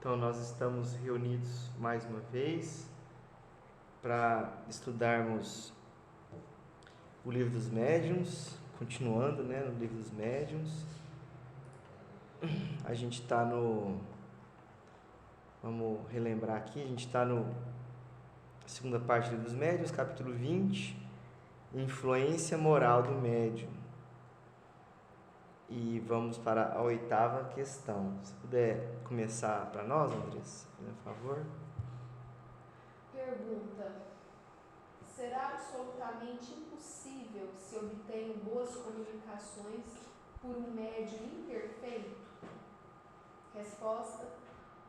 Então, nós estamos reunidos mais uma vez para estudarmos o Livro dos Médiuns, continuando, no Livro dos Médiuns. A gente está no. Vamos relembrar aqui, a gente está no segunda parte do Livro dos Médiuns, capítulo 20, Influência Moral do Médium. E vamos para a oitava questão. Se puder começar para nós, Andressa, por favor. Pergunta: será absolutamente impossível se obtenham boas comunicações por um médium imperfeito? Resposta: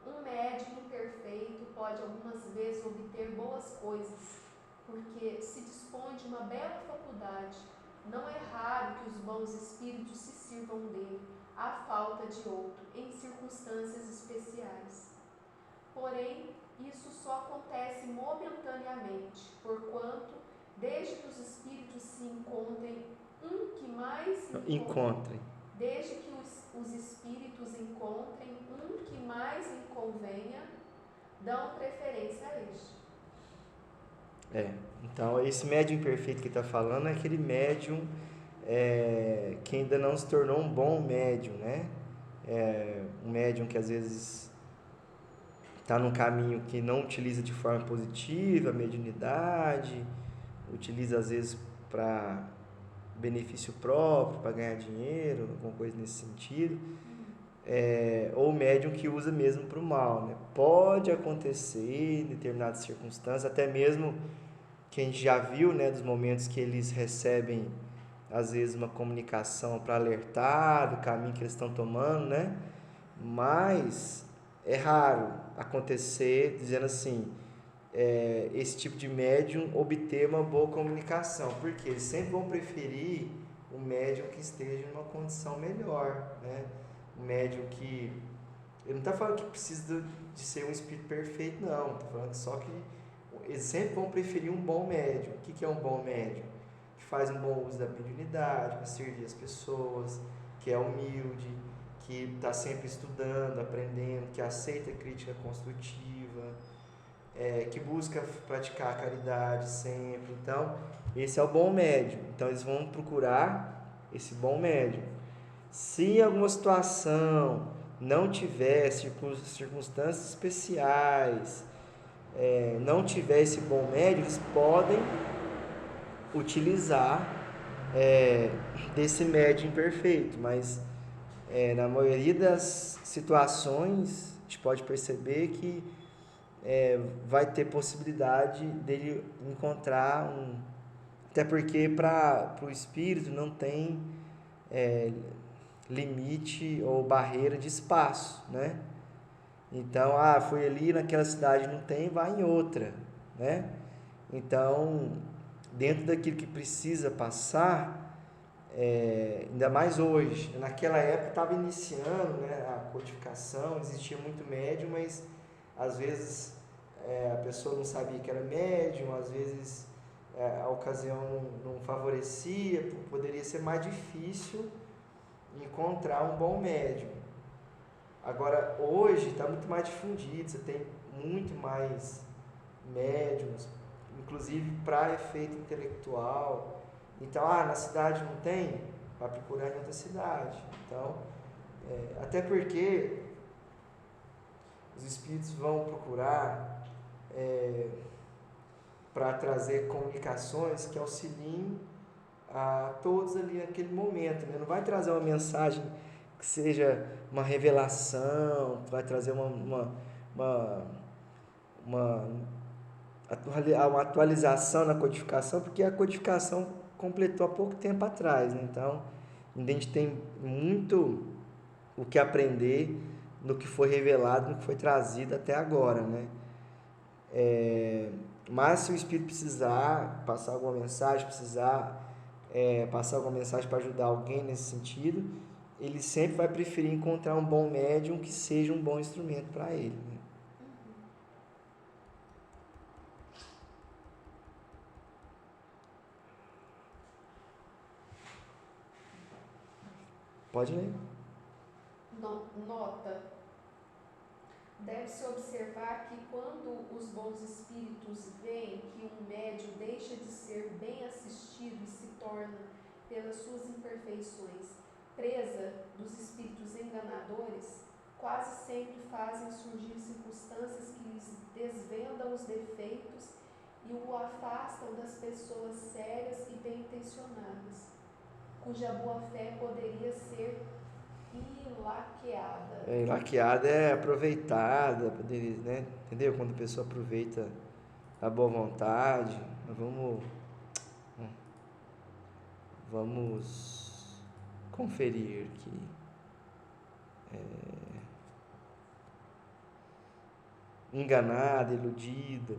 um médium imperfeito pode algumas vezes obter boas coisas, porque se dispõe de uma bela faculdade. Não é raro que os bons espíritos se sirvam dele, à falta de outro, em circunstâncias especiais. Porém, isso só acontece momentaneamente, porquanto, desde que os espíritos se encontrem um que mais Encontrem. desde que os espíritos encontrem um que mais lhe convenha, dão preferência a este. Então esse médium imperfeito que está falando é aquele médium que ainda não se tornou um bom médium, né? Um médium que às vezes está num caminho que não utiliza de forma positiva a mediunidade, utiliza às vezes para benefício próprio, para ganhar dinheiro, alguma coisa nesse sentido, ou médium que usa mesmo para o mal, né? Pode acontecer em determinadas circunstâncias, até mesmo que a gente já viu, né, dos momentos que eles recebem às vezes uma comunicação para alertar do caminho que eles estão tomando, né? Mas é raro acontecer dizendo assim, esse tipo de médium obter uma boa comunicação, porque eles sempre vão preferir um médium que esteja em uma condição melhor, né? Um médium que ele não está falando que precisa de ser um espírito perfeito, não. Está falando só que eles sempre vão preferir um bom médium. O que é um bom médium? Que faz um bom uso da mediunidade para servir as pessoas, que é humilde, que está sempre estudando, aprendendo, que aceita crítica construtiva, que busca praticar a caridade sempre. Então, esse é o bom médium. Então, eles vão procurar esse bom médium. Se em alguma situação não tiver circunstâncias especiais, não tiver esse bom médium, eles podem utilizar desse médium imperfeito, mas na maioria das situações a gente pode perceber que vai ter possibilidade dele encontrar um. Até porque para o espírito não tem é, limite ou barreira de espaço, né? Então, foi ali naquela cidade, não tem, vai em outra, né? Então, dentro daquilo que precisa passar, ainda mais hoje, naquela época estava iniciando, né, a codificação, existia muito médium, mas às vezes a pessoa não sabia que era médium, às vezes a ocasião não favorecia, poderia ser mais difícil encontrar um bom médium. Agora, hoje está muito mais difundido, você tem muito mais médiums, inclusive para efeito intelectual. Então, na cidade não tem, vai procurar em outra cidade. Então, até porque os espíritos vão procurar para trazer comunicações que auxiliem a todos ali naquele momento, né? Não vai trazer uma mensagem que seja uma revelação, vai trazer uma, uma uma atualização na codificação, porque a codificação completou há pouco tempo atrás, né? Então, a gente tem muito o que aprender no que foi revelado, no que foi trazido até agora, né? Mas se o Espírito precisar passar alguma mensagem, precisar passar alguma mensagem para ajudar alguém nesse sentido, ele sempre vai preferir encontrar um bom médium que seja um bom instrumento para ele, né? Pode ler. Nota: Deve-se observar que quando os bons espíritos veem que um médium deixa de ser bem assistido e se torna, pelas suas imperfeições, presa dos espíritos enganadores, quase sempre fazem surgir circunstâncias que lhes desvendam os defeitos e o afastam das pessoas sérias e bem-intencionadas, cuja boa-fé poderia ser ilaqueada. Ilaqueada é aproveitada, poderia, né? Entendeu? Quando a pessoa aproveita a boa vontade. Vamos conferir aqui. Enganado, iludido.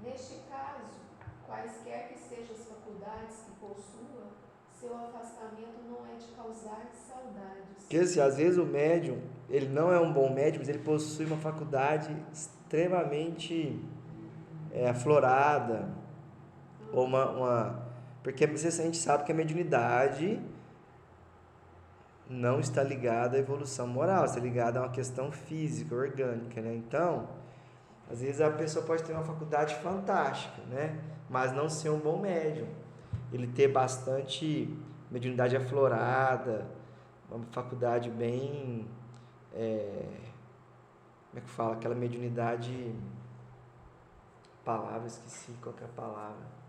Neste caso, quaisquer que sejam as faculdades que possua, seu afastamento não é de causar saudades. Porque assim, às vezes o médium, ele não é um bom médium, mas ele possui uma faculdade extremamente aflorada, ou porque a gente sabe que a mediunidade não está ligada à evolução moral, está ligada a uma questão física, orgânica, né? Então, às vezes a pessoa pode ter uma faculdade fantástica, né? Mas não ser um bom médium. Ele ter bastante mediunidade aflorada, uma faculdade bem... como é que fala? Aquela mediunidade... Palavra, esqueci qual que é a palavra.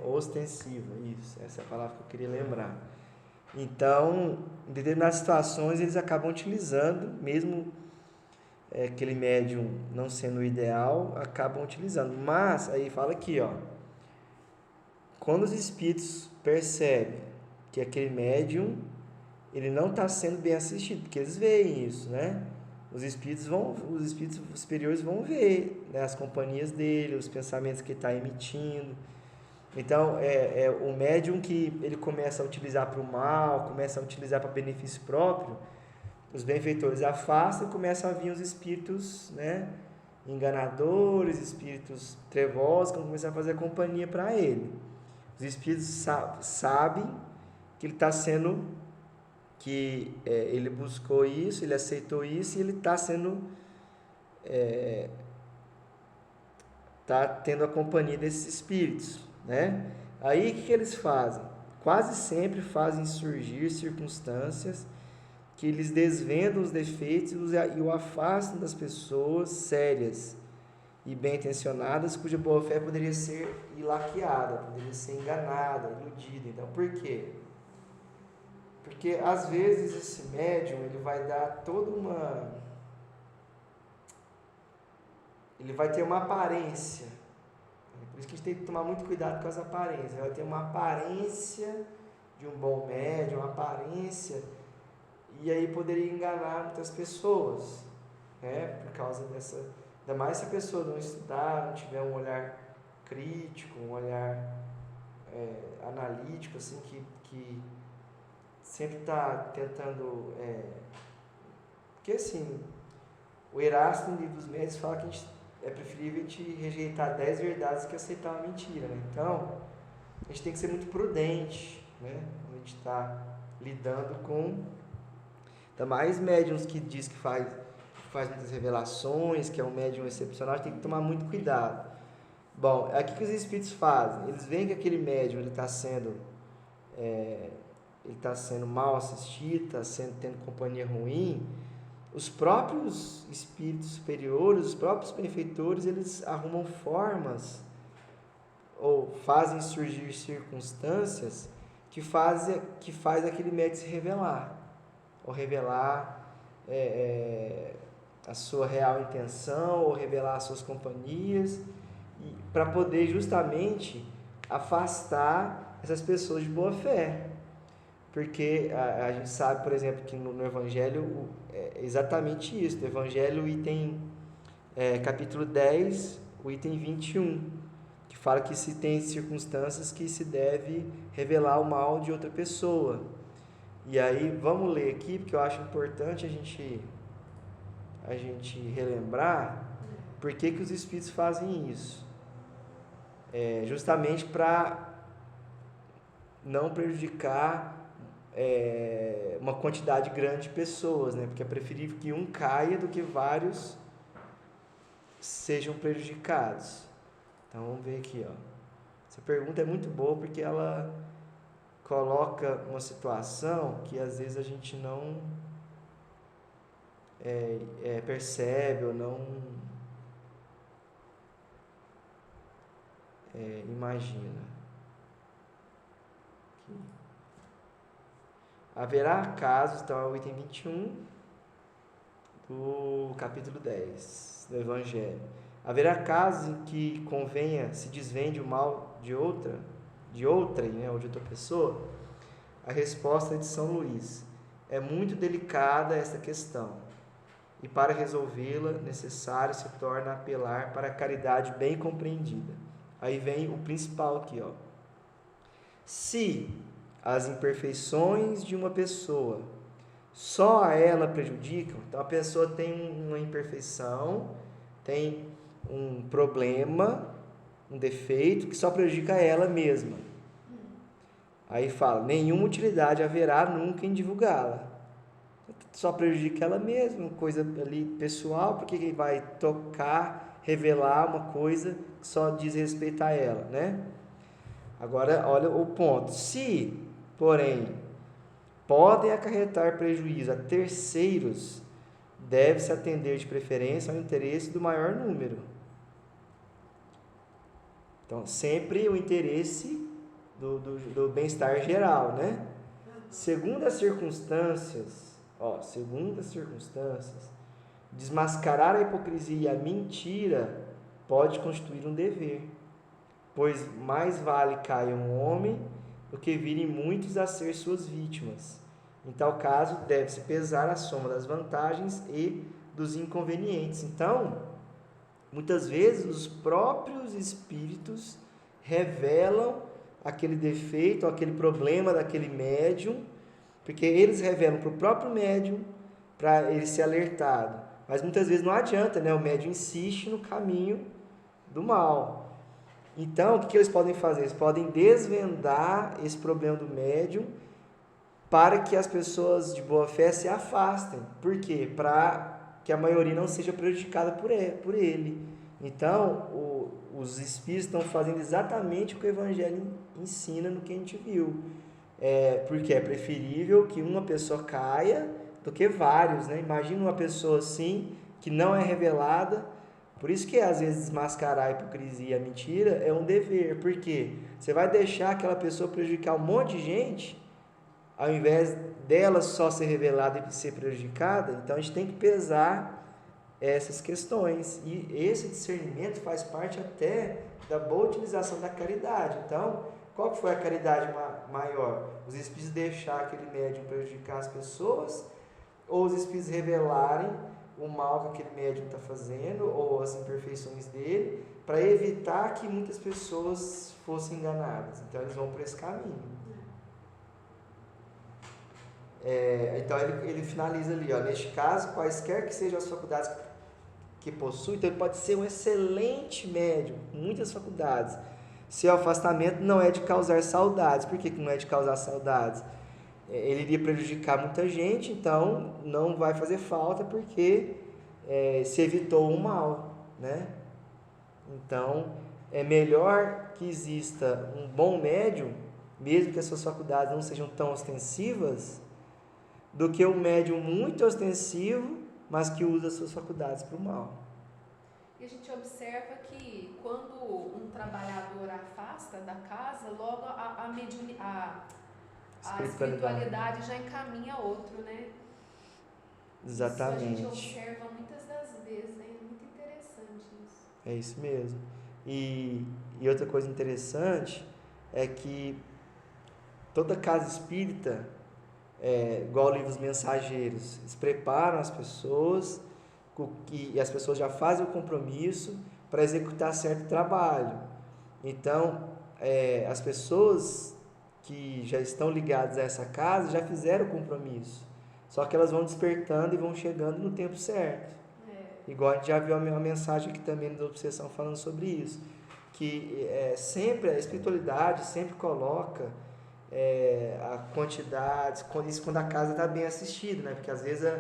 Ostensiva, isso. Essa é a palavra que eu queria lembrar. Então, em determinadas situações, eles acabam utilizando, mesmo aquele médium não sendo o ideal, acabam utilizando. Mas, aí fala aqui, ó, quando os espíritos percebem que aquele médium, ele não está sendo bem assistido, porque eles veem isso, né? Os espíritos superiores vão ver, né, as companhias dele, os pensamentos que ele está emitindo. Então, o médium que ele começa a utilizar para o mal, começa a utilizar para benefício próprio, os benfeitores afastam e começam a vir os espíritos, né, enganadores, espíritos trevosos, que vão começar a fazer companhia para ele. Os espíritos sabem que ele está sendo... ele buscou isso, ele aceitou isso e ele está sendo... está tendo a companhia desses espíritos, né? Aí o que eles fazem? Quase sempre fazem surgir circunstâncias que eles desvendam os defeitos e o afastam das pessoas sérias e bem-intencionadas, cuja boa-fé poderia ser ilaqueada, poderia ser enganada, iludida. Então, por quê? Porque, às vezes, esse médium, ele vai dar toda uma... Ele vai ter uma aparência. Por isso que a gente tem que tomar muito cuidado com as aparências. Ele vai ter uma aparência de um bom médium, uma aparência... E aí poderia enganar muitas pessoas, né? Por causa dessa... Ainda mais se a pessoa não estudar, não tiver um olhar crítico, um olhar analítico, assim, que sempre está tentando... Porque, assim, o Erasto, no livro dos Médiuns, fala que é preferível a gente rejeitar 10 verdades que aceitar uma mentira, né? Então, a gente tem que ser muito prudente, né? Quando a gente está lidando com... Ainda mais médiums que diz que faz muitas revelações, que é um médium excepcional, tem que tomar muito cuidado. Bom, aqui que os espíritos fazem? Eles veem que aquele médium está sendo mal assistido, está tendo companhia ruim. Os próprios espíritos superiores, os próprios benfeitores, eles arrumam formas ou fazem surgir circunstâncias que faz aquele médium se revelar, ou revelar a sua real intenção, ou revelar as suas companhias, para poder justamente afastar essas pessoas de boa fé. Porque a gente sabe, por exemplo, que no Evangelho é exatamente isso. No Evangelho, capítulo 10, o item 21, que fala que se tem circunstâncias que se deve revelar o mal de outra pessoa. E aí, vamos ler aqui, porque eu acho importante a gente relembrar por que os espíritos fazem isso. Justamente para não prejudicar uma quantidade grande de pessoas, né? Porque é preferível que um caia do que vários sejam prejudicados. Então vamos ver aqui, ó. Essa pergunta é muito boa porque ela coloca uma situação que às vezes a gente não percebe ou não imagina. Aqui. Haverá casos, então é o item 21 do capítulo 10 do Evangelho. Haverá casos em que convenha se desvende o mal de outrem, né, ou de outra pessoa? A resposta é de São Luís: é muito delicada esta questão, e para resolvê-la, necessário se torna apelar para a caridade bem compreendida. Aí vem o principal aqui, ó. Se as imperfeições de uma pessoa só a ela prejudicam, então a pessoa tem uma imperfeição, tem um problema, um defeito que só prejudica ela mesma. Aí fala, nenhuma utilidade haverá nunca em divulgá-la. Só prejudica ela mesma, coisa ali pessoal, porque quem vai tocar, revelar uma coisa que só diz respeito a ela, né? Agora, olha o ponto. Se, porém, podem acarretar prejuízo a terceiros, deve-se atender de preferência ao interesse do maior número. Então, sempre o interesse do bem-estar geral, né? Segundo as circunstâncias, desmascarar a hipocrisia e a mentira pode constituir um dever, pois mais vale caia um homem do que virem muitos a ser suas vítimas. Em tal caso, deve-se pesar a soma das vantagens e dos inconvenientes. Então, muitas vezes os próprios espíritos revelam aquele defeito, aquele problema daquele médium, porque eles revelam para o próprio médium, para ele ser alertado. Mas muitas vezes não adianta, né? O médium insiste no caminho do mal. Então, o que eles podem fazer? Eles podem desvendar esse problema do médium para que as pessoas de boa fé se afastem. Por quê? Para que a maioria não seja prejudicada por ele. Então, os espíritos estão fazendo exatamente o que o Evangelho ensina no que a gente viu. Porque é preferível que uma pessoa caia do que vários, né? Imagina uma pessoa assim, que não é revelada. Por isso que às vezes desmascarar a hipocrisia e a mentira é um dever. Por quê? Você vai deixar aquela pessoa prejudicar um monte de gente, ao invés dela só ser revelada e ser prejudicada. Então a gente tem que pesar essas questões. E esse discernimento faz parte até da boa utilização da caridade. Então, qual foi a caridade maior? Os espíritos deixar aquele médium prejudicar as pessoas, ou os espíritos revelarem o mal que aquele médium está fazendo, ou as imperfeições dele, para evitar que muitas pessoas fossem enganadas. Então eles vão por esse caminho. Então ele finaliza ali, ó, neste caso, quaisquer que sejam as faculdades que possui, então ele pode ser um excelente médium, com muitas faculdades. Seu afastamento não é de causar saudades. Por que não é de causar saudades? Ele iria prejudicar muita gente, então não vai fazer falta porque se evitou um mal, né? Então, é melhor que exista um bom médium, mesmo que as suas faculdades não sejam tão ostensivas, do que um médium muito ostensivo, mas que usa as suas faculdades para o mal. E a gente observa que quando um trabalhador afasta da casa, logo a espiritualidade já encaminha outro, né? Exatamente. Isso a gente observa muitas das vezes, né? É muito interessante isso. É isso mesmo. E outra coisa interessante é que toda casa espírita, igual livros mensageiros, eles preparam as pessoas e as pessoas já fazem o compromisso para executar certo trabalho. Então, as pessoas que já estão ligadas a essa casa já fizeram o compromisso, só que elas vão despertando e vão chegando no tempo certo. Igual a gente já viu uma mensagem aqui também da Obsessão falando sobre isso, que sempre a espiritualidade sempre coloca a quantidade, isso quando a casa está bem assistida, né? Porque às vezes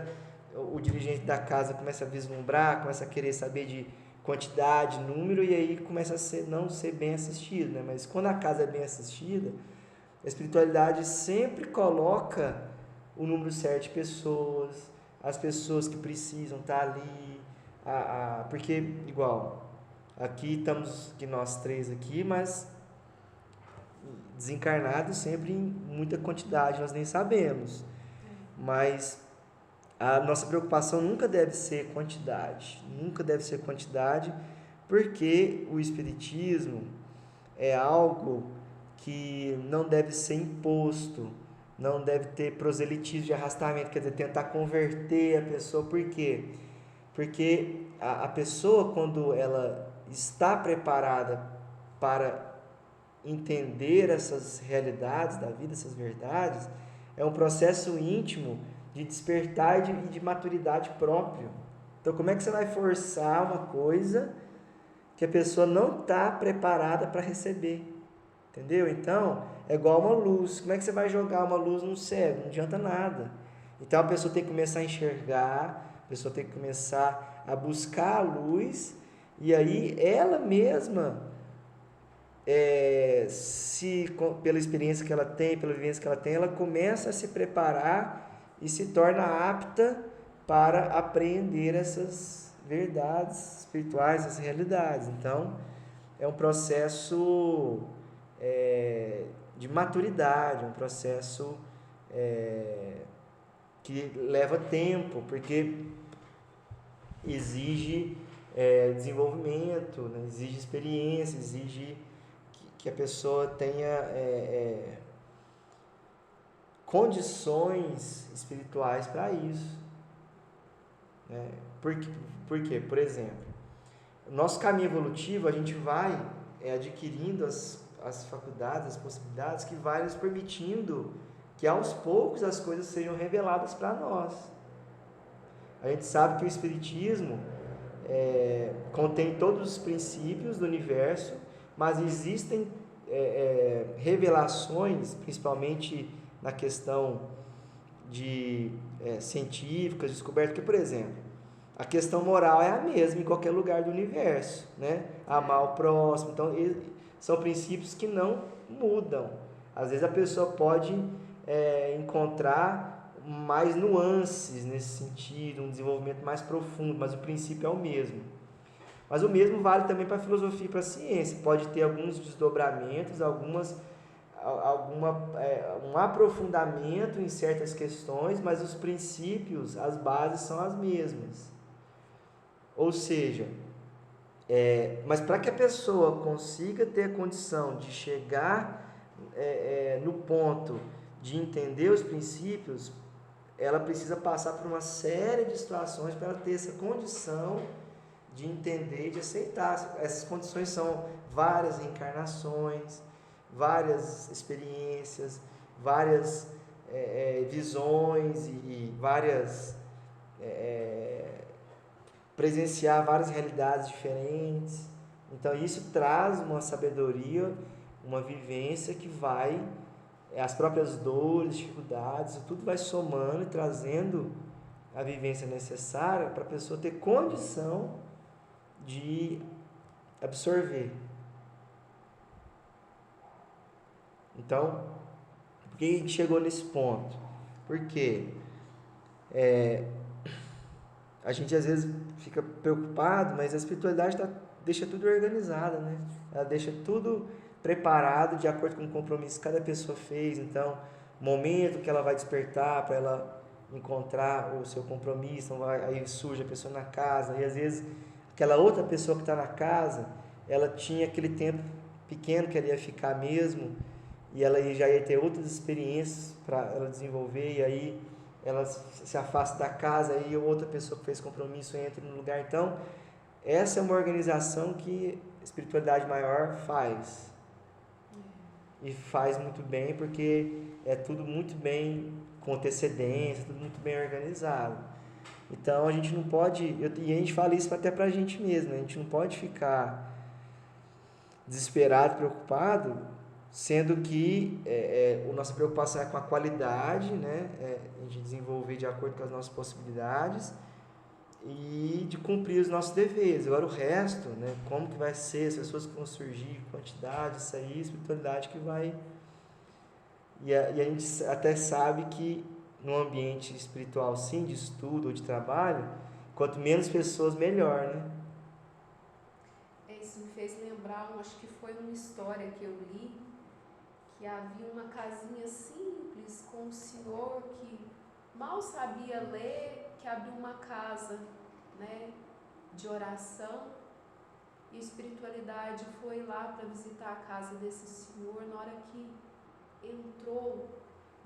o dirigente da casa começa a vislumbrar, começa a querer saber de quantidade, número, e aí começa a não ser bem assistido, né? Mas quando a casa é bem assistida, a espiritualidade sempre coloca o número certo de pessoas, as pessoas que precisam estar ali, porque, igual, aqui estamos que nós três aqui, mas desencarnados sempre em muita quantidade, nós nem sabemos. Mas a nossa preocupação nunca deve ser quantidade, porque o Espiritismo é algo que não deve ser imposto, não deve ter proselitismo de arrastamento, quer dizer, tentar converter a pessoa. Por quê? Porque a pessoa, quando ela está preparada para entender essas realidades da vida, essas verdades, é um processo íntimo de despertar e de maturidade próprio. Então, como é que você vai forçar uma coisa que a pessoa não está preparada para receber? Entendeu? Então, é igual uma luz. Como é que você vai jogar uma luz no cego? Não adianta nada. Então, a pessoa tem que começar a enxergar, a pessoa tem que começar a buscar a luz, e aí ela mesma, pela experiência que ela tem, pela vivência que ela tem, ela começa a se preparar e se torna apta para apreender essas verdades espirituais, essas realidades. Então, é um processo de maturidade, um processo que leva tempo, porque exige desenvolvimento, né? Exige experiência, exige que a pessoa tenha condições espirituais para isso, né? Por quê? Por exemplo, no nosso caminho evolutivo, a gente vai adquirindo as faculdades, as possibilidades que vai nos permitindo que aos poucos as coisas sejam reveladas para nós. A gente sabe que o Espiritismo contém todos os princípios do universo, mas existem revelações, principalmente na questão de científicas, descobertas, que, por exemplo, a questão moral é a mesma em qualquer lugar do universo, né? Amar o próximo. Então, são princípios que não mudam. Às vezes a pessoa pode encontrar mais nuances nesse sentido, um desenvolvimento mais profundo, mas o princípio é o mesmo. Mas o mesmo vale também para a filosofia e para a ciência. Pode ter alguns desdobramentos, um aprofundamento em certas questões, mas os princípios, as bases são as mesmas. Ou seja, mas para que a pessoa consiga ter a condição de chegar no ponto de entender os princípios, ela precisa passar por uma série de situações para ela ter essa condição de entender e de aceitar. Essas condições são várias reencarnações, várias experiências, várias visões e várias presenciar várias realidades diferentes. Então isso traz uma sabedoria, uma vivência que vai, as próprias dores, dificuldades, tudo vai somando e trazendo a vivência necessária para a pessoa ter condição de absorver. Então, por que a gente chegou nesse ponto? Porque a gente às vezes fica preocupado, mas a espiritualidade deixa tudo organizado, né? Ela deixa tudo preparado de acordo com o compromisso que cada pessoa fez. Então, o momento que ela vai despertar para ela encontrar o seu compromisso, então aí surge a pessoa na casa, e às vezes aquela outra pessoa que está na casa, ela tinha aquele tempo pequeno que ela ia ficar mesmo, e ela já ia ter outras experiências para ela desenvolver, e aí ela se afasta da casa, e outra pessoa que fez compromisso entra no lugar. Então, essa é uma organização que a espiritualidade maior faz. E faz muito bem, porque é tudo muito bem com antecedência, tudo muito bem organizado. Então, a gente não pode, e a gente fala isso até pra gente mesmo, a gente não pode ficar desesperado, preocupado sendo que a nossa preocupação é com a qualidade, né? A gente desenvolver de acordo com as nossas possibilidades e de cumprir os nossos deveres. Agora o resto, né? Como que vai ser, as pessoas que vão surgir, quantidade, isso aí, espiritualidade que vai... E a gente até sabe que no ambiente espiritual, sim, de estudo ou de trabalho, quanto menos pessoas, melhor, né? Isso me fez lembrar, acho que foi uma história que eu li, que havia uma casinha simples com um senhor que mal sabia ler, que abriu uma casa, né, de oração, e a espiritualidade foi lá para visitar a casa desse senhor. Na hora que entrou,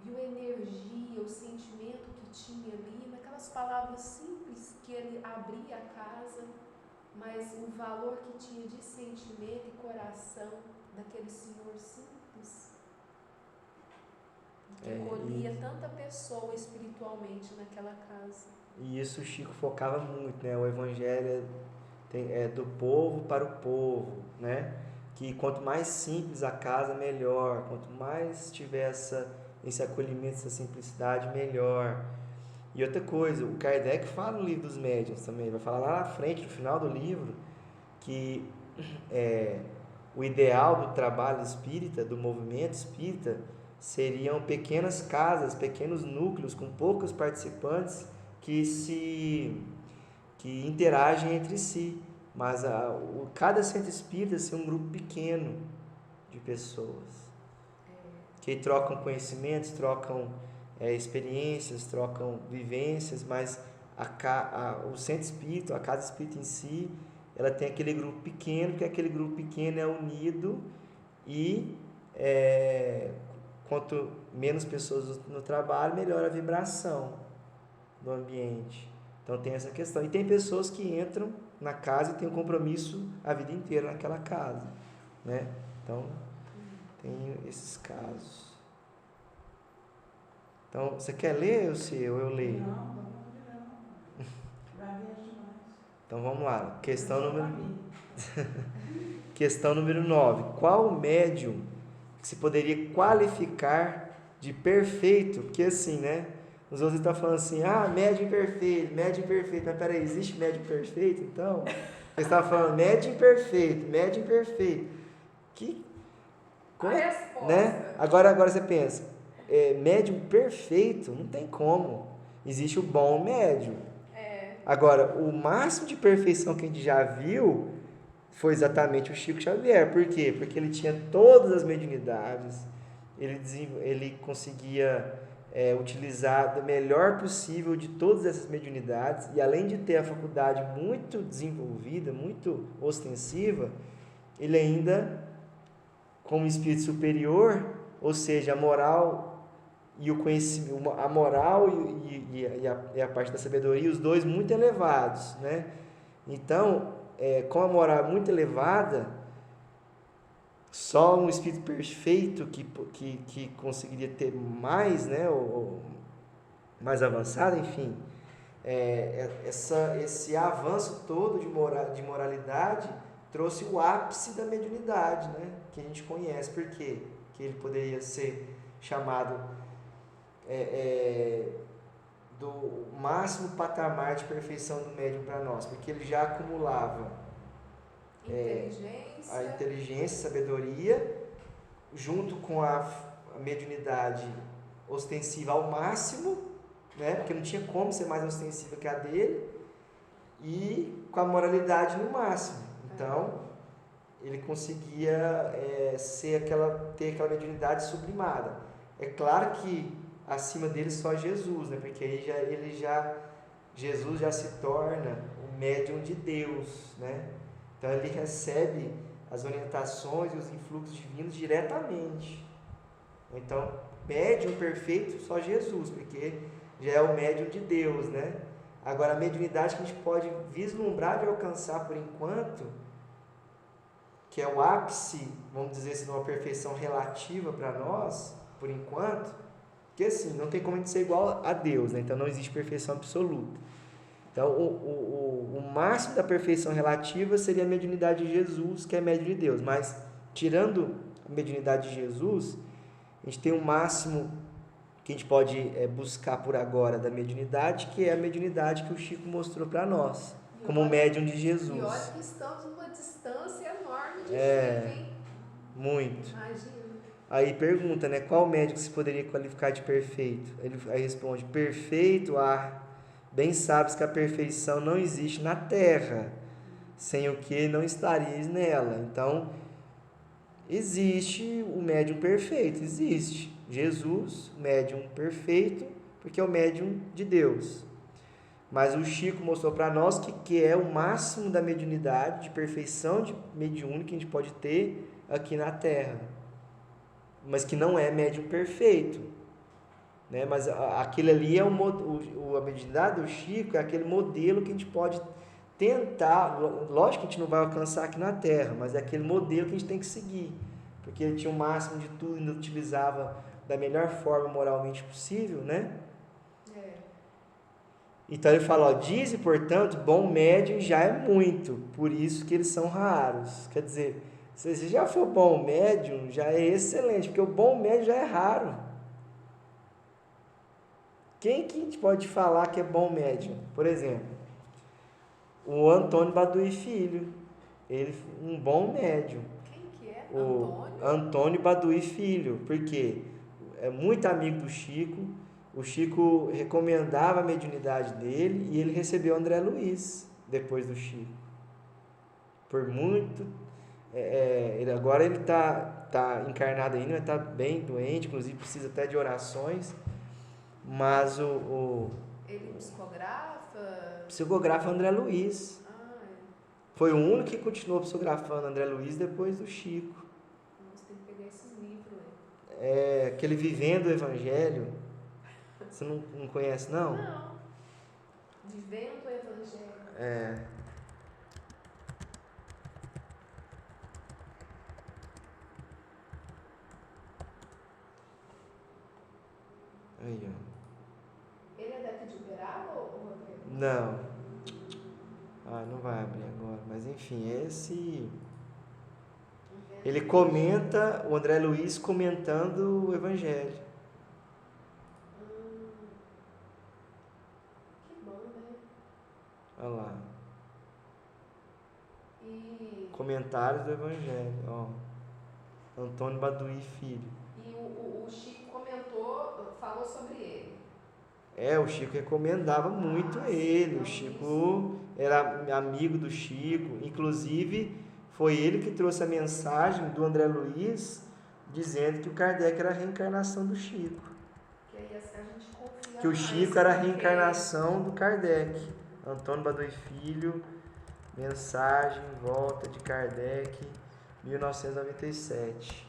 viu a energia, o sentimento que tinha ali, naquelas palavras simples que ele abria a casa, mas o valor que tinha de sentimento e coração daquele senhor simples, que acolhia tanta pessoa espiritualmente naquela casa. E isso o Chico focava muito, né? O evangelho é do povo para o povo, né? Que quanto mais simples a casa, melhor. Quanto mais tiver esse acolhimento, essa simplicidade, melhor. E outra coisa, o Kardec fala no livro dos médiuns também, vai falar lá na frente, no final do livro, que o ideal do trabalho espírita, do movimento espírita, seriam pequenas casas, pequenos núcleos com poucos participantes que interagem entre si, mas cada centro espírita ser um grupo pequeno de pessoas que trocam conhecimentos, trocam experiências, trocam vivências, mas o centro espírita, a casa espírita em si, ela tem aquele grupo pequeno, que aquele grupo pequeno é unido e quanto menos pessoas no trabalho, melhor a vibração do ambiente. Então tem essa questão. E tem pessoas que entram na casa e têm um compromisso a vida inteira naquela casa, né? Então tem esses casos. Então, você quer ler ou eu leio? Não. Vai ver demais. Então vamos lá. Questão número 9. Qual médium que se poderia qualificar de perfeito? Porque assim, né? Os outros estão falando assim, médium perfeito. Mas peraí, existe médium perfeito então? Você estava falando médium perfeito. A resposta. Né? Agora você pensa, médium perfeito, não tem como. Existe o bom médium. Agora, o máximo de perfeição que a gente já viu foi exatamente o Chico Xavier. Por quê? Porque ele tinha todas as mediunidades, ele conseguia utilizar do melhor possível de todas essas mediunidades, e além de ter a faculdade muito desenvolvida, muito ostensiva, ele ainda, como espírito superior, ou seja, a moral e o conhecimento, a moral e a parte da sabedoria, os dois muito elevados, né? Então, com a moral muito elevada, só um espírito perfeito que conseguiria ter mais, né, ou mais avançado, enfim, esse avanço todo de moralidade trouxe o ápice da mediunidade, né, que a gente conhece. Por quê? Que ele poderia ser chamado do máximo patamar de perfeição do médium para nós, porque ele já acumulava a inteligência, a sabedoria, junto com a mediunidade ostensiva ao máximo, né, porque não tinha como ser mais ostensiva que a dele, e com a moralidade no máximo. Então, ele conseguia ter aquela mediunidade sublimada. É claro que acima dele só Jesus, né? Porque aí Jesus já se torna o médium de Deus, né? Então ele recebe as orientações e os influxos divinos diretamente. Então, médium perfeito só Jesus, porque já é o médium de Deus, né? Agora, a mediunidade que a gente pode vislumbrar de alcançar por enquanto, que é o ápice, vamos dizer assim, de uma perfeição relativa para nós, por enquanto, porque assim, não tem como a gente ser igual a Deus, né? Então não existe perfeição absoluta. Então o máximo da perfeição relativa seria a mediunidade de Jesus, que é médium de Deus, mas tirando a mediunidade de Jesus, a gente tem um máximo que a gente pode buscar por agora da mediunidade, que é a mediunidade que o Chico mostrou para nós, como médium de Jesus. E olha que estamos numa distância enorme de Chico, hein? Muito. Imagina. Aí pergunta, né? Qual médium se poderia qualificar de perfeito? Ele aí responde, perfeito, bem sabes que a perfeição não existe na terra, sem o que não estarias nela. Então, existe o médium perfeito, existe. Jesus, médium perfeito, porque é o médium de Deus. Mas o Chico mostrou para nós que é o máximo da mediunidade, de perfeição de mediúnica que a gente pode ter aqui na Terra. Mas que não é médium perfeito. Né? Mas aquele ali é a mediunidade do Chico, é aquele modelo que a gente pode tentar. Lógico que a gente não vai alcançar aqui na Terra, mas é aquele modelo que a gente tem que seguir. Porque ele tinha o máximo de tudo, ainda utilizava da melhor forma moralmente possível, né? Então ele fala, dize, portanto, bom médium já é muito, por isso que eles são raros. Quer dizer, se você já for bom médium, já é excelente, porque o bom médium já é raro. Quem que a gente pode falar que é bom médium? Por exemplo, o Antônio Baduy Filho, ele um bom médium. Quem que é? O Antônio Baduy Filho, porque é muito amigo do Chico. O Chico recomendava a mediunidade dele e ele recebeu André Luiz depois do Chico. Por muito. Agora ele tá encarnado ainda, está bem doente, inclusive precisa até de orações. Mas ele psicografa? Psicografa André Luiz. Foi o único que continuou psicografando André Luiz depois do Chico. Nossa, tem que pegar esses livros aí. Aquele Vivendo o Evangelho. Você não conhece, não? Não. Vivendo o Evangelho. Aí, ó. Ele é daqui de Uberaba ou Não. Não vai abrir agora. Mas enfim, esse... Ele comenta, o André Luiz comentando o Evangelho. Que bom, né? Olha lá. E... Comentários do Evangelho, ó. Antônio Baduy Filho. E o Chico comentou, falou sobre ele. O Chico recomendava muito ele. O Chico era amigo do Chico. Inclusive, foi ele que trouxe a mensagem do André Luiz dizendo que o Kardec era a reencarnação do Chico. Que aí a gente confia Que o Chico era a reencarnação do Kardec. Antônio Baduy Filho, mensagem, volta de Kardec, 1997.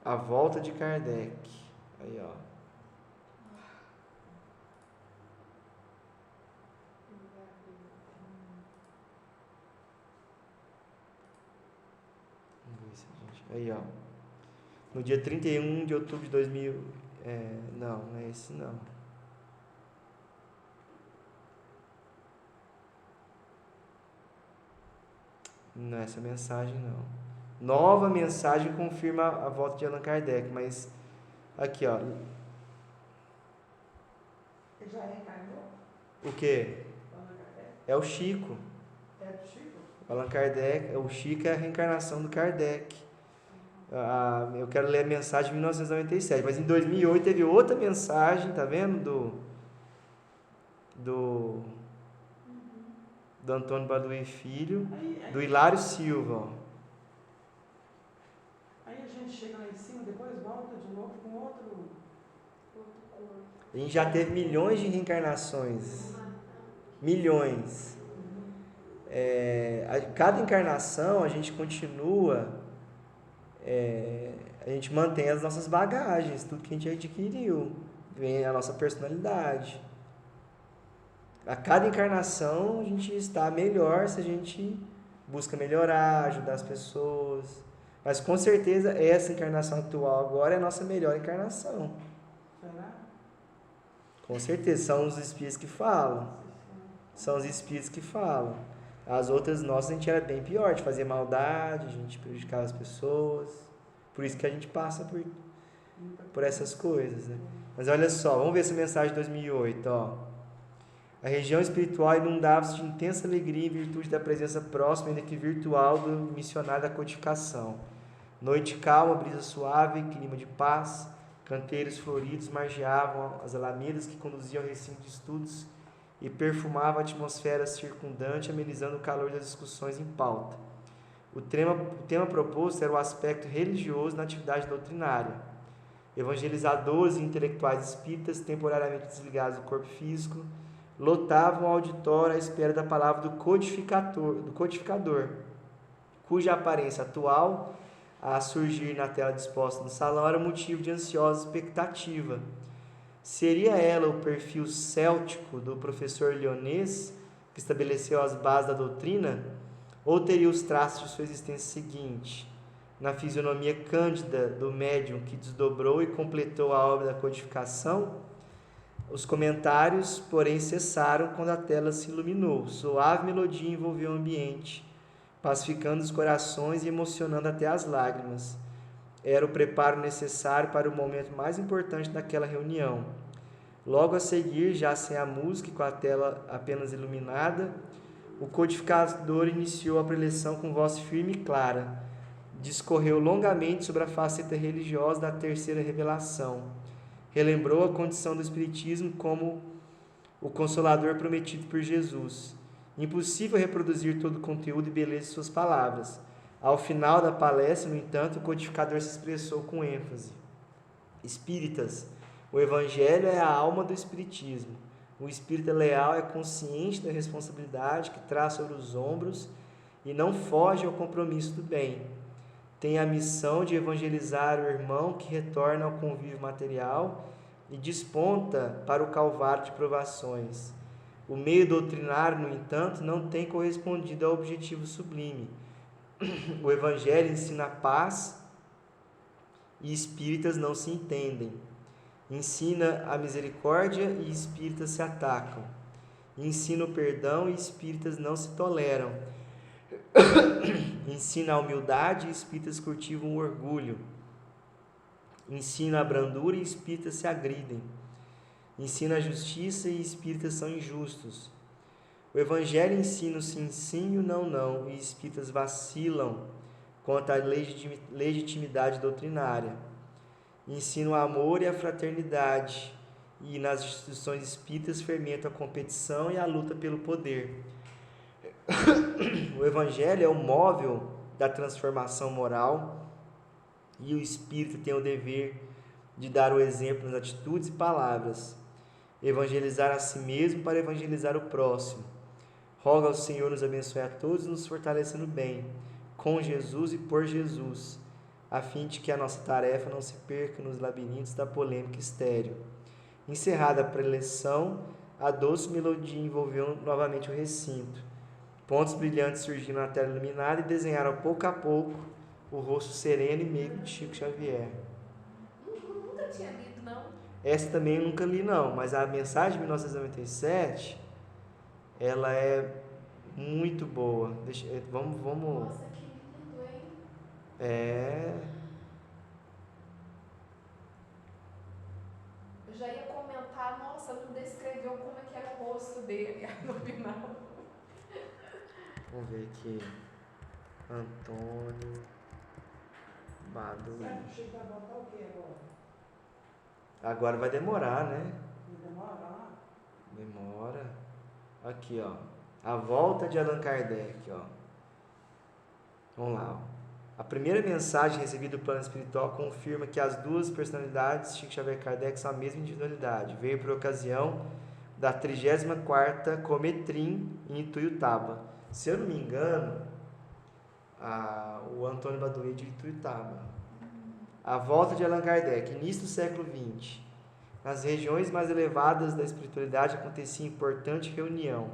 A volta de Kardec. Aí, ó. Vamos ver se a gente... Aí, ó. No dia 31 de outubro de 2000... não é esse não. Não é essa mensagem, não. Nova mensagem confirma a volta de Allan Kardec, mas aqui, ó. Ele já reencarnou? O quê? Allan Kardec? É o Chico. É do Chico? Allan Kardec, o Chico é a reencarnação do Kardec. Eu quero ler a mensagem de 1997, mas em 2008 teve outra mensagem, tá vendo? Do Antônio Baduy Filho, do Hilário Silva, ó. Aí a gente chega lá em cima, depois volta de novo com outro corpo. A gente já teve milhões de reencarnações. Milhões. Cada encarnação a gente continua, a gente mantém as nossas bagagens, tudo que a gente adquiriu, vem a nossa personalidade. A cada encarnação a gente está melhor se a gente busca melhorar, ajudar as pessoas. Mas com certeza essa encarnação atual agora é a nossa melhor encarnação. Será? Com certeza, são os espíritos que falam. São os espíritos que falam. As outras nossas a gente era bem pior, a gente fazia maldade, a gente prejudicava as pessoas. Por isso que a gente passa por essas coisas, né? Mas olha só, vamos ver essa mensagem de 2008, ó. A região espiritual inundava-se de intensa alegria em virtude da presença próxima, ainda que virtual, do missionário da codificação. Noite calma, brisa suave, clima de paz, canteiros floridos margeavam as alamedas que conduziam ao recinto de estudos e perfumavam a atmosfera circundante, amenizando o calor das discussões em pauta. O tema proposto era o aspecto religioso na atividade doutrinária. Evangelizadores e intelectuais espíritas, temporariamente desligados do corpo físico, lotavam o auditório à espera da palavra do codificador, cuja aparência atual, a surgir na tela disposta no salão, era motivo de ansiosa expectativa. Seria ela o perfil céltico do professor Lyonês, que estabeleceu as bases da doutrina, ou teria os traços de sua existência seguinte, na fisionomia cândida do médium que desdobrou e completou a obra da codificação? Os comentários, porém, cessaram quando a tela se iluminou. Suave melodia envolveu o ambiente, pacificando os corações e emocionando até as lágrimas. Era o preparo necessário para o momento mais importante daquela reunião. Logo a seguir, já sem a música e com a tela apenas iluminada, o codificador iniciou a preleção com voz firme e clara. Discorreu longamente sobre a faceta religiosa da terceira revelação. Relembrou a condição do Espiritismo como o Consolador prometido por Jesus. Impossível reproduzir todo o conteúdo e beleza de suas palavras. Ao final da palestra, no entanto, o codificador se expressou com ênfase. Espíritas, o Evangelho é a alma do Espiritismo. O espírita leal é consciente da responsabilidade que traz sobre os ombros e não foge ao compromisso do bem. Tem a missão de evangelizar o irmão que retorna ao convívio material e desponta para o calvário de provações. O meio doutrinário, no entanto, não tem correspondido ao objetivo sublime. O Evangelho ensina a paz e espíritas não se entendem. Ensina a misericórdia e espíritas se atacam. Ensina o perdão e espíritas não se toleram. Ensina a humildade e espíritas cultivam o orgulho. Ensina a brandura e espíritas se agridem. Ensina a justiça e espíritas são injustos. O Evangelho ensina o sim, sim e o não, não, e espíritas vacilam quanto à legitimidade doutrinária. Ensina o amor e a fraternidade, e nas instituições espíritas fermenta a competição e a luta pelo poder. O Evangelho é o móvel da transformação moral e o espírito tem o dever de dar o exemplo nas atitudes e palavras, evangelizar a si mesmo para evangelizar o próximo. Roga ao Senhor nos abençoe a todos e nos fortaleça no bem, com Jesus e por Jesus, a fim de que a nossa tarefa não se perca nos labirintos da polêmica estéril. Encerrada a preleção, a doce melodia envolveu novamente o recinto. Pontos brilhantes surgiram na tela iluminada e desenharam pouco a pouco o rosto sereno e meigo de Chico Xavier. Nunca tinha lido, não. Essa também eu nunca li, não, mas a mensagem de 1997, ela é muito boa. Vamos... Nossa, que lindo, hein? Eu já ia comentar, nossa, não descreveu como é que era o rosto dele no final. Vamos ver aqui. Antônio Baduy. Você vai botar o que agora? Agora vai demorar, né? Vai demorar. Demora. Aqui, ó. A volta de Allan Kardec, ó. Vamos lá, ó. A primeira mensagem recebida do plano espiritual confirma que as duas personalidades, Chico Xavier e Kardec, são a mesma individualidade. Veio por ocasião da 34ª Cometrim em Ituiutaba. Se eu não me engano, o Antônio Baduy de Ituiutaba. A volta de Allan Kardec, início do século XX. Nas regiões mais elevadas da espiritualidade acontecia importante reunião,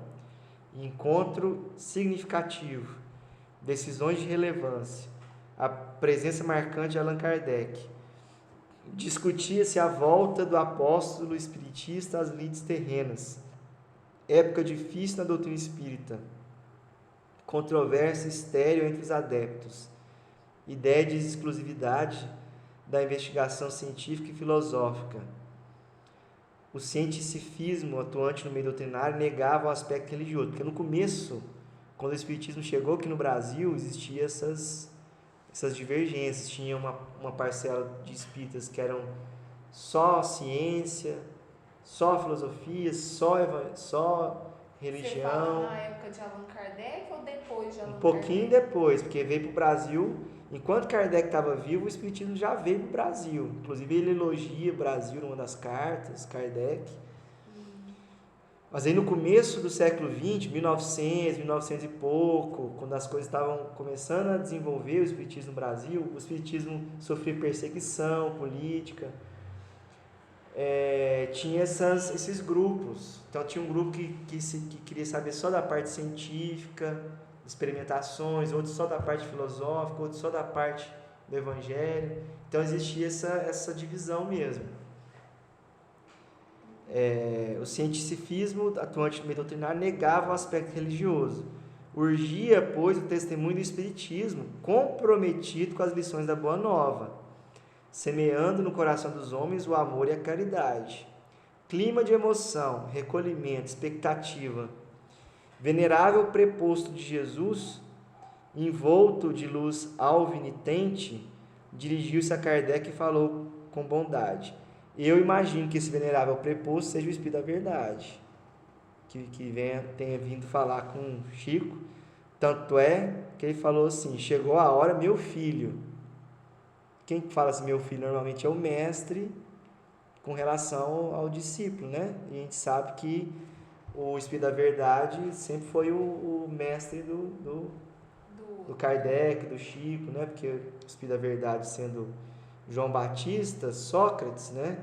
encontro significativo, decisões de relevância. A presença marcante de Allan Kardec. Discutia-se a volta do apóstolo espiritista às lides terrenas. Época difícil na doutrina espírita. controvérsia estéril entre os adeptos, ideia de exclusividade da investigação científica e filosófica. O cientificismo atuante no meio doutrinário negava o aspecto religioso, porque no começo, quando o Espiritismo chegou aqui no Brasil, existiam essas divergências. Tinha uma parcela de espíritas que eram só ciência, só filosofia, só religião. Você fala na época de Allan Kardec ou depois de Allan Kardec? Um pouquinho depois, porque veio para o Brasil, enquanto Kardec estava vivo, o Espiritismo já veio para o Brasil. Inclusive ele elogia o Brasil numa das cartas, Kardec. Mas aí no começo do século XX, 1900 e pouco, quando as coisas estavam começando a desenvolver o Espiritismo no Brasil, o Espiritismo sofreu perseguição política, tinha esses grupos. Então tinha um grupo que queria saber só da parte científica, experimentações, outro só da parte filosófica, outro só da parte do evangelho. Então existia essa divisão mesmo. O cientificismo atuante no meio doutrinário negava o aspecto religioso. Urgia, pois, o testemunho do Espiritismo, comprometido com as lições da Boa Nova, semeando no coração dos homens o amor e a caridade. Clima de emoção, recolhimento, expectativa. Venerável preposto de Jesus, envolto de luz alvinitente, dirigiu-se a Kardec e falou com bondade: eu imagino que esse venerável preposto seja o Espírito da Verdade, que tenha vindo falar com Chico. Tanto é que ele falou assim: chegou a hora, meu filho. Quem fala assim, meu filho, normalmente é o mestre com relação ao discípulo, né? E a gente sabe que o Espírito da Verdade sempre foi o mestre do Kardec, do Chico, né? Porque o Espírito da Verdade sendo João Batista, Sócrates, né?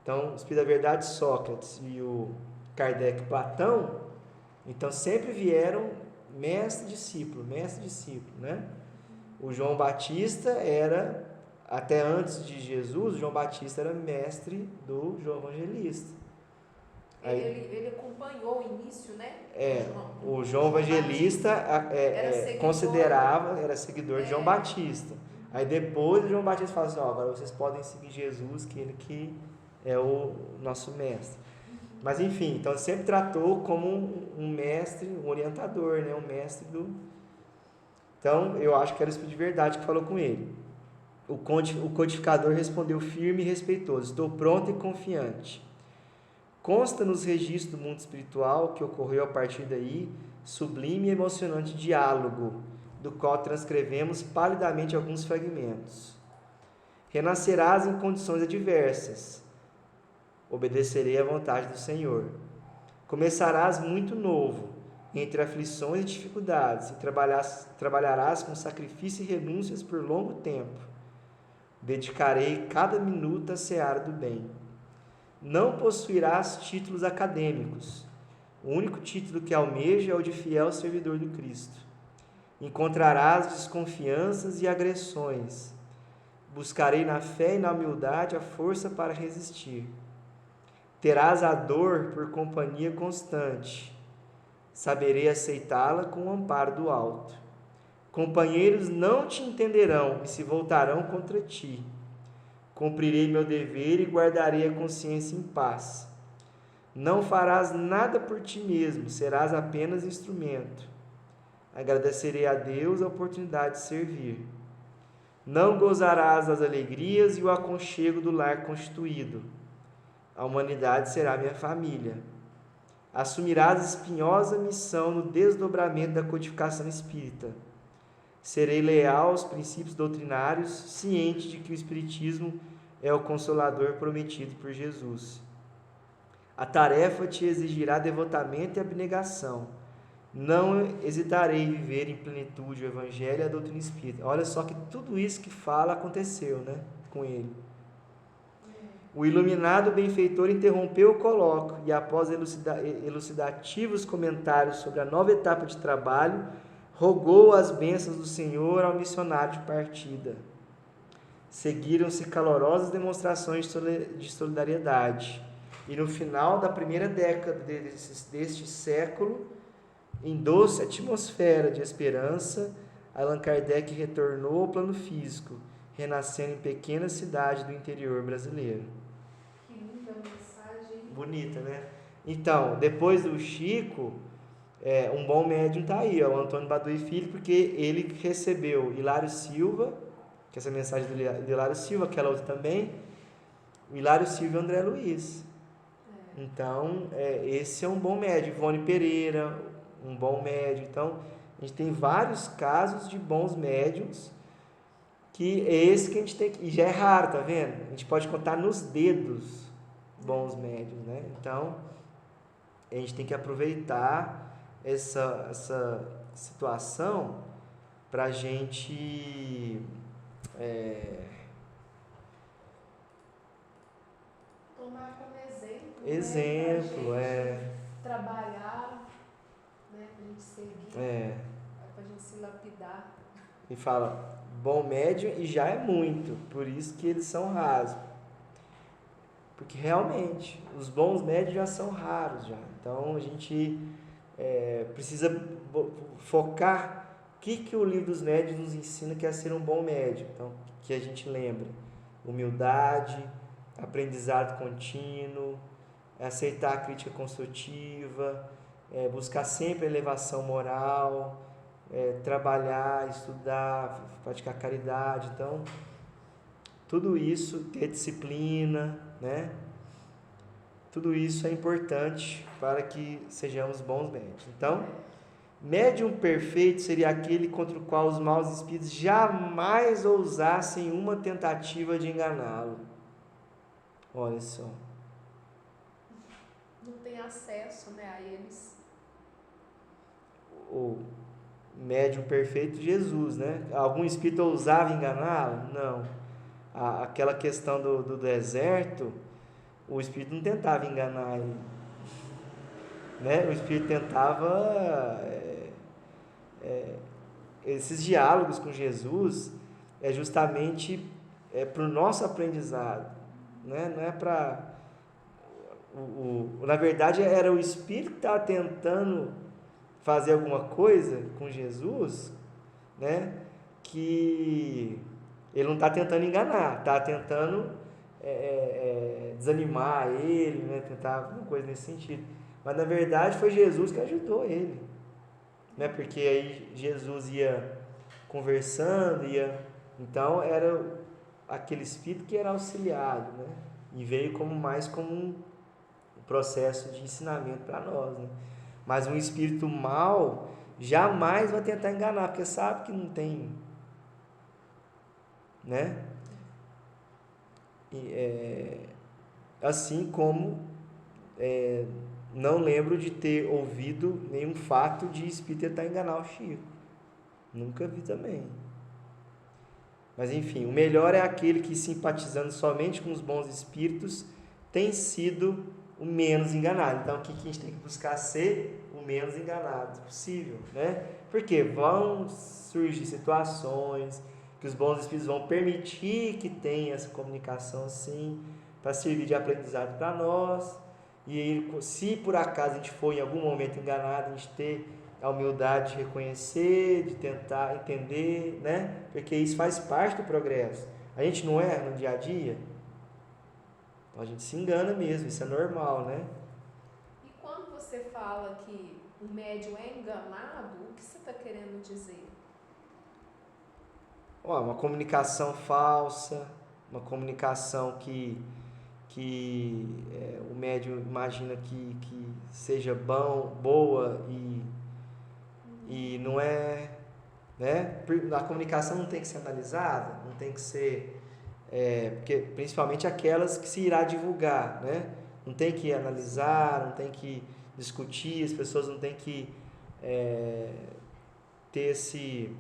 Então, o Espírito da Verdade, Sócrates, e o Kardec, Platão, então sempre vieram mestre-discípulo, né? O João Batista era, até antes de Jesus, o João Batista era mestre do João Evangelista. Ele acompanhou o início, né? O João Evangelista era seguidor de João Batista. Aí depois o João Batista fala assim: agora vocês podem seguir Jesus, que ele que é o nosso mestre. Mas enfim, então sempre tratou como um mestre, um orientador, né? Um mestre do... Então eu acho que era o Espírito de Verdade que falou com ele. O codificador respondeu firme e respeitoso: estou pronto e confiante. Consta nos registros do mundo espiritual que ocorreu a partir daí sublime e emocionante diálogo, do qual transcrevemos palidamente alguns fragmentos. Renascerás em condições adversas. Obedecerei à vontade do Senhor. Começarás muito novo, entre aflições e dificuldades, e trabalharás com sacrifício e renúncias por longo tempo. Dedicarei cada minuto à seara do bem. Não possuirás títulos acadêmicos. O único título que almeja é o de fiel servidor do Cristo. Encontrarás desconfianças e agressões. Buscarei na fé e na humildade a força para resistir. Terás a dor por companhia constante. Saberei aceitá-la com o amparo do alto. Companheiros não te entenderão e se voltarão contra ti. Cumprirei meu dever e guardarei a consciência em paz. Não farás nada por ti mesmo, serás apenas instrumento. Agradecerei a Deus a oportunidade de servir. Não gozarás das alegrias e o aconchego do lar constituído. A humanidade será minha família. Assumirás espinhosa missão no desdobramento da codificação espírita. Serei leal aos princípios doutrinários, ciente de que o Espiritismo é o Consolador prometido por Jesus. A tarefa te exigirá devotamento e abnegação. Não hesitarei em viver em plenitude o Evangelho e a doutrina espírita. Olha só que tudo isso que fala aconteceu, né, com ele. O iluminado benfeitor interrompeu o colóquio e, após elucidativos comentários sobre a nova etapa de trabalho, rogou as bênçãos do Senhor ao missionário de partida. Seguiram-se calorosas demonstrações de solidariedade. E no final da primeira década deste século, Em doce atmosfera de esperança, Allan Kardec retornou ao plano físico, renascendo em pequena cidade do interior brasileiro. Que linda mensagem. Bonita, né? Então, depois do Chico, um bom médium está aí, ó, o Antônio Baduy Filho, porque ele recebeu Hilário Silva, que essa mensagem do Hilário Silva, aquela outra também, o Hilário Silva e o André Luiz. Então, esse é um bom médium. Ivone Pereira, um bom médium. Então, a gente tem vários casos de bons médiums, que é esse que a gente tem que... E já é raro, tá vendo? A gente pode contar nos dedos bons médiums, né? Então, a gente tem que aproveitar essa situação para a gente tomar como exemplo, pra gente trabalhar, né, pra gente seguir, pra gente se lapidar. E fala, bom médium e já é muito, por isso que eles são raros. Porque realmente, os bons médios já são raros já. Então a gente precisa focar o que o livro dos médios nos ensina que é ser um bom médium. Então, que a gente lembre, humildade, aprendizado contínuo, aceitar a crítica construtiva, buscar sempre a elevação moral, trabalhar, estudar, praticar caridade. Então, tudo isso, ter disciplina, né? Tudo isso é importante para que sejamos bons médiums. Então, médium perfeito seria aquele contra o qual os maus espíritos jamais ousassem uma tentativa de enganá-lo. Olha só. Não tem acesso, né, a eles. O médium perfeito, Jesus, né? Algum espírito ousava enganá-lo? Não. Aquela questão do deserto, o espírito não tentava enganar ele, né? O espírito tentava esses diálogos com Jesus justamente para o nosso aprendizado, né? Não é para na verdade era o espírito que estava tentando fazer alguma coisa com Jesus, né? Que ele não está tentando enganar, está tentando desanimar ele, né? Tentar alguma coisa nesse sentido. Mas na verdade foi Jesus que ajudou ele, né? Porque aí Jesus ia conversando, então era aquele espírito que era auxiliado, né? E veio mais como um processo de ensinamento para nós, né? Mas um espírito mau jamais vai tentar enganar, porque sabe que não tem, né? Assim como não lembro de ter ouvido nenhum fato de espírito tentar enganar o Chico. Nunca vi também. Mas enfim, o melhor é aquele que, simpatizando somente com os bons espíritos, tem sido o menos enganado. Então, o que a gente tem que buscar ser o menos enganado possível, né? Porque vão surgir situações que os bons espíritos vão permitir que tenha essa comunicação sim, para servir de aprendizado para nós. E aí, se por acaso a gente for em algum momento enganado, a gente ter a humildade de reconhecer, de tentar entender, né? Porque isso faz parte do progresso. A gente não erra no dia a dia, então a gente se engana mesmo, isso é normal, né? E quando você fala que o médium é enganado, o que você está querendo dizer? Uma comunicação falsa, uma comunicação que o médium imagina que seja boa e não é, né? A comunicação não tem que ser analisada, não tem que ser, porque principalmente aquelas que se irá divulgar, né? Não tem que analisar, não tem que discutir, as pessoas não tem que ter esse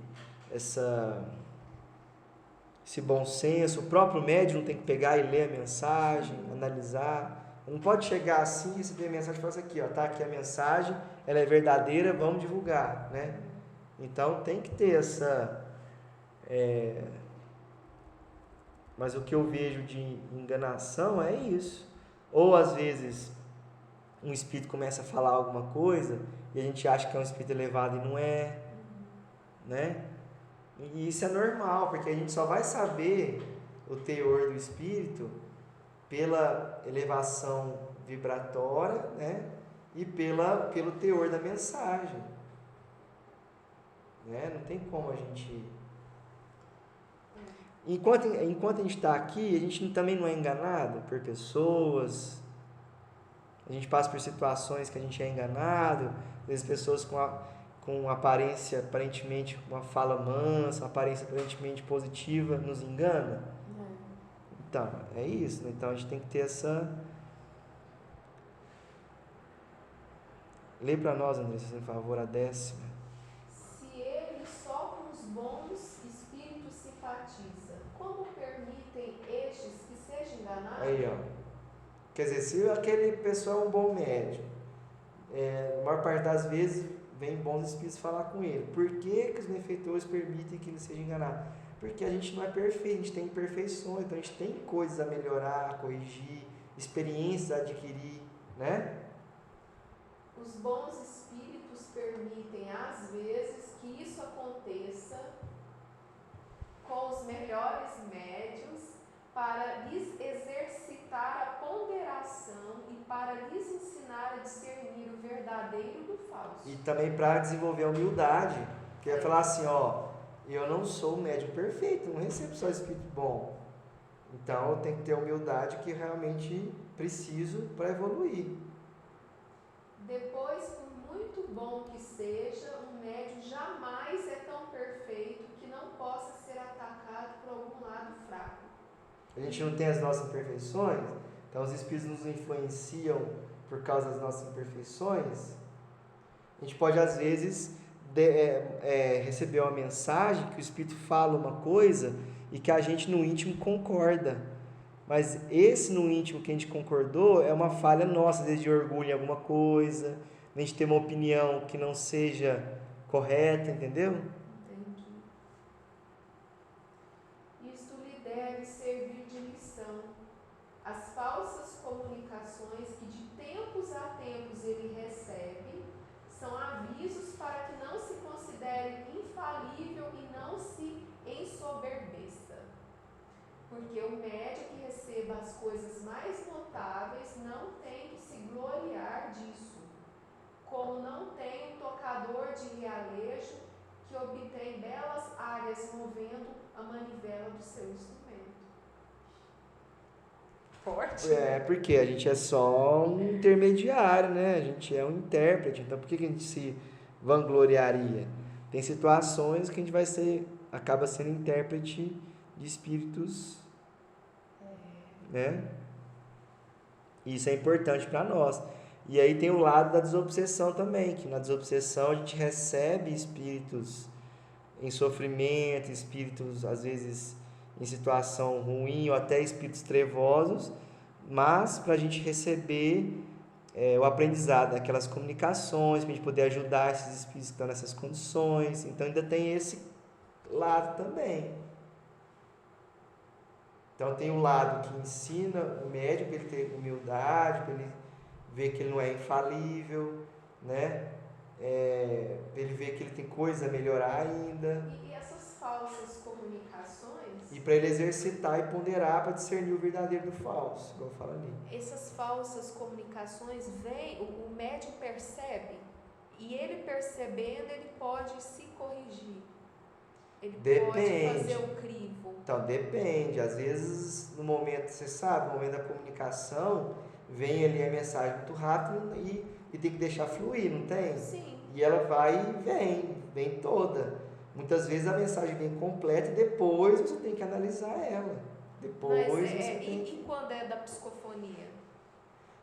bom senso, o próprio médium tem que pegar e ler a mensagem, analisar. Não pode chegar assim, receber a mensagem e falar assim, aqui, ó, tá aqui a mensagem, ela é verdadeira, vamos divulgar, né? Então tem que ter essa... Mas o que eu vejo de enganação é isso. Ou às vezes um espírito começa a falar alguma coisa e a gente acha que é um espírito elevado e não é, né? E isso é normal, porque a gente só vai saber o teor do espírito pela elevação vibratória, né? E pelo teor da mensagem, né? Não tem como a gente... Enquanto a gente está aqui, a gente também não é enganado por pessoas, a gente passa por situações que a gente é enganado, às vezes pessoas com aparência, aparentemente, uma fala mansa, uma aparência aparentemente positiva, nos engana. Então, é isso, né? Então a gente tem que ter essa... Lê para nós, André, se por favor, a 10ª. Se ele só com os bons espíritos simpatiza, como permitem estes que sejam enganados? Aí, ó. Quer dizer, se aquele pessoal é um bom médium, a maior parte das vezes vem bons espíritos falar com ele. Por que os benfeitores permitem que ele seja enganado? Porque a gente não é perfeito, a gente tem imperfeições, então a gente tem coisas a melhorar, a corrigir, experiências a adquirir, né? Os bons espíritos permitem, às vezes, que isso aconteça com os melhores médiuns para lhes exercitar a ponderação e para lhes ensinar a discernir o verdadeiro do falso. E também para desenvolver a humildade, que é falar assim, ó, eu não sou um médium perfeito, não recebo só espírito bom. Então eu tenho que ter a humildade que realmente preciso para evoluir. Depois, por muito bom que seja, um médium jamais é tão perfeito que não possa ser atacado por algum lado fraco. A gente não tem as nossas imperfeições, então os espíritos nos influenciam por causa das nossas imperfeições. A gente pode, às vezes, receber uma mensagem que o espírito fala uma coisa e que a gente no íntimo concorda. Mas esse no íntimo que a gente concordou é uma falha nossa, às vezes de orgulho em alguma coisa, a gente ter uma opinião que não seja correta, entendeu? Entendi. Isto lhe deve servir de lição. As falsas comunicações que de tempos a tempos ele recebe são avisos para que não se considere infalível e não se ensoberbeça. Porque o médium que receba as coisas mais notáveis não tem que se gloriar disso, como não tem um tocador de realejo que obtém belas áreas movendo a manivela do seu instrumento. Forte. Porque a gente é só um intermediário, né? A gente é um intérprete, então por que a gente se vangloriaria? Tem situações que a gente acaba sendo intérprete de espíritos, né? Isso é importante para nós. E aí tem o lado da desobsessão também, que na desobsessão a gente recebe espíritos em sofrimento, espíritos às vezes em situação ruim ou até espíritos trevosos, mas para a gente receber o aprendizado daquelas comunicações, para a gente poder ajudar esses espíritos que estão nessas condições. Então ainda tem esse lado também. Então tem um lado que ensina o médium para ele ter humildade, para ele ver que ele não é infalível, né? Para ele ver que ele tem coisa a melhorar ainda. E essas falsas comunicações? E para ele exercitar e ponderar para discernir o verdadeiro do falso, como eu falo ali. Essas falsas comunicações vêm, o médium percebe, e ele percebendo, ele pode se corrigir. Ele pode fazer o crivo. Então, depende. Às vezes, no momento, você sabe, no momento da comunicação, vem ali a mensagem muito rápido e tem que deixar fluir, não tem? Sim. E ela vai e vem toda. Muitas vezes a mensagem vem completa e depois você tem que analisar ela. E quando é da psicofonia?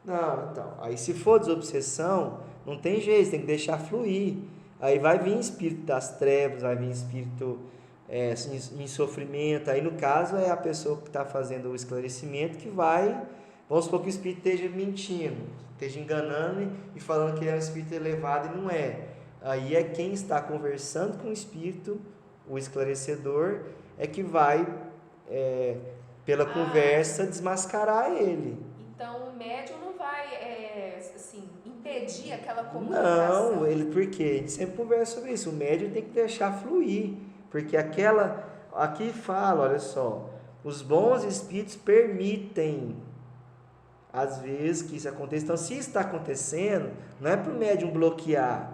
Não, então, aí se for desobsessão, não tem jeito, tem que deixar fluir. Aí vai vir espírito das trevas, vai vir espírito em sofrimento. Aí no caso é a pessoa que está fazendo o esclarecimento que vai, vamos supor que o espírito esteja mentindo, esteja enganando e falando que ele é um espírito elevado e não é. Aí é quem está conversando com o espírito, o esclarecedor, é que vai, pela conversa, desmascarar ele. Então o médium não vai assim, impedir aquela comunicação. Não, porque a gente sempre conversa sobre isso. O médium tem que deixar fluir, porque aqui fala, olha só, os bons espíritos permitem às vezes que isso aconteça. Então, se isso está acontecendo, não é para o médium bloquear.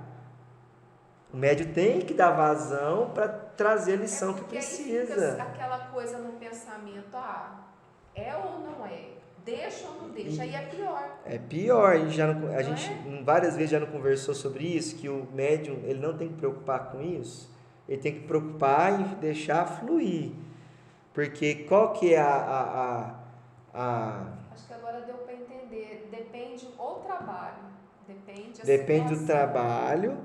O médium tem que dar vazão para trazer a lição que precisa. Aí fica aquela coisa no pensamento, é ou não é? Deixa ou não deixa? Aí é pior. É pior, a gente várias vezes já não conversou sobre isso, que o médium ele não tem que preocupar com isso, ele tem que preocupar em deixar fluir. Porque qual que é Acho que agora deu para entender. Depende o trabalho. Depende do trabalho.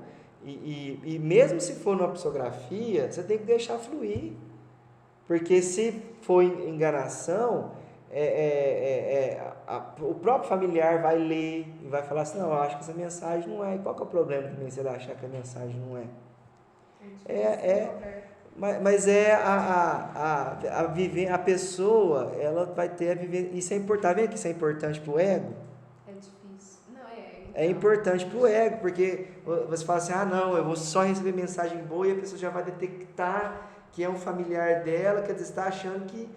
E mesmo se for numa psicografia, você tem que deixar fluir. Porque se for enganação, o próprio familiar vai ler e vai falar assim, não, eu acho que essa mensagem não é. E qual que é o problema também se ele achar que a mensagem não é? Mas a pessoa, ela vai ter a viver. Isso é importante. Tá vendo que isso é importante para o ego? É difícil. Não, É importante para o ego, porque você fala assim, não, eu vou só receber mensagem boa e a pessoa já vai detectar que é um familiar dela, quer dizer, está achando que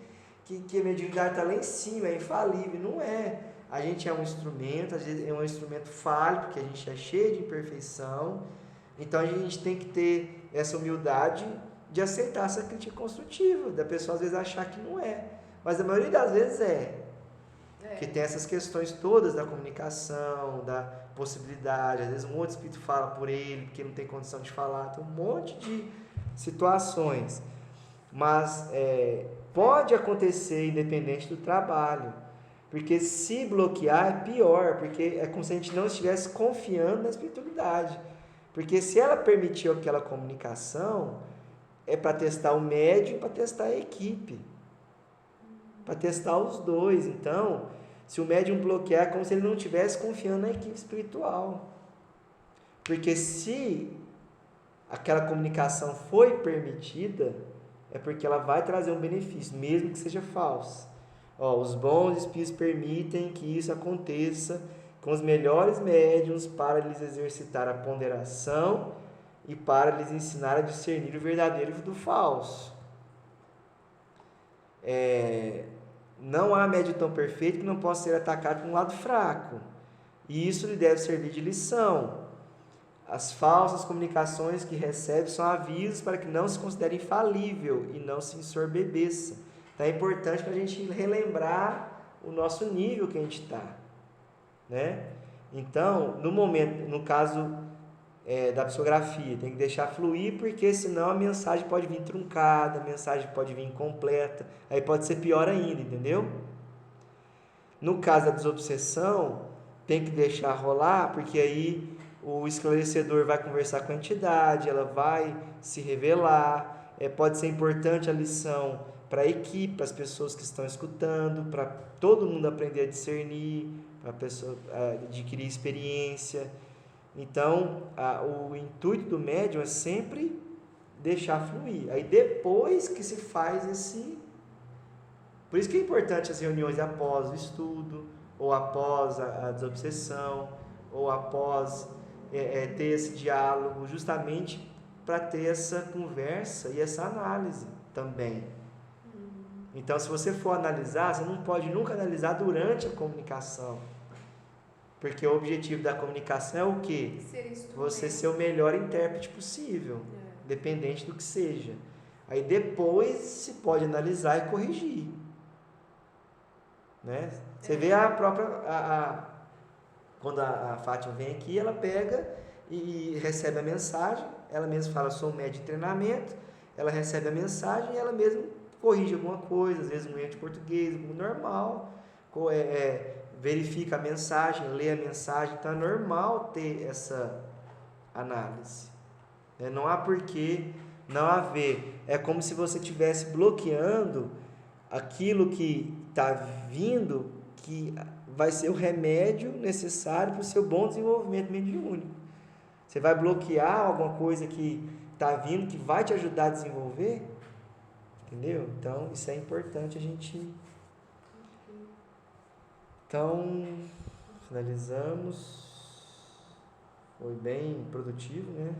a mediunidade está lá em cima, é infalível. Não é. A gente é um instrumento, às vezes é um instrumento falho, porque a gente é cheio de imperfeição. Então a gente tem que ter essa humildade de aceitar essa crítica construtiva, da pessoa às vezes achar que não é. Mas a maioria das vezes que tem essas questões todas da comunicação, da possibilidade, às vezes um outro espírito fala por ele, porque não tem condição de falar, tem um monte de situações. Mas pode acontecer independente do trabalho, porque se bloquear é pior, porque é como se a gente não estivesse confiando na espiritualidade. Porque se ela permitiu aquela comunicação, é para testar o médium e para testar a equipe. Para testar os dois. Então, se o médium bloquear, é como se ele não estivesse confiando na equipe espiritual. Porque se aquela comunicação foi permitida, é porque ela vai trazer um benefício, mesmo que seja falso. Os bons espíritos permitem que isso aconteça com os melhores médiuns para lhes exercitar a ponderação e para lhes ensinar a discernir o verdadeiro do falso. Não há médium tão perfeito que não possa ser atacado por um lado fraco. E isso lhe deve servir de lição. As falsas comunicações que recebe são avisos para que não se considere infalível e não se ensorbebeça. Então é importante para a gente relembrar o nosso nível que a gente está. Né? Então, no caso da psicografia, tem que deixar fluir, porque senão a mensagem pode vir truncada, a mensagem pode vir incompleta, aí pode ser pior ainda, entendeu? No caso da desobsessão, tem que deixar rolar, porque aí o esclarecedor vai conversar com a entidade, ela vai se revelar, pode ser importante a lição para a equipe, para as pessoas que estão escutando, para todo mundo aprender a discernir, para a pessoa adquirir experiência. Então, o intuito do médium é sempre deixar fluir. Aí depois que se faz esse... Por isso que é importante as reuniões após o estudo, ou após a desobsessão, ou após ter esse diálogo, justamente para ter essa conversa e essa análise também. Então, se você for analisar, você não pode nunca analisar durante a comunicação. Porque o objetivo da comunicação é o quê? Você ser o melhor intérprete possível, dependente do que seja. Aí depois se pode analisar e corrigir. Né? Você vê a própria... quando a Fátima vem aqui, ela pega e recebe a mensagem, ela mesma fala, sou um médium de treinamento, ela recebe a mensagem e ela mesma corrige alguma coisa, às vezes um erro de português, normal, verifica a mensagem, lê a mensagem, então é normal ter essa análise. Não há porquê não haver. É como se você estivesse bloqueando aquilo que está vindo, que vai ser o remédio necessário para o seu bom desenvolvimento mediúnico. Você vai bloquear alguma coisa que está vindo, que vai te ajudar a desenvolver, entendeu? Então, isso é importante a gente Então, finalizamos. Foi bem produtivo, né?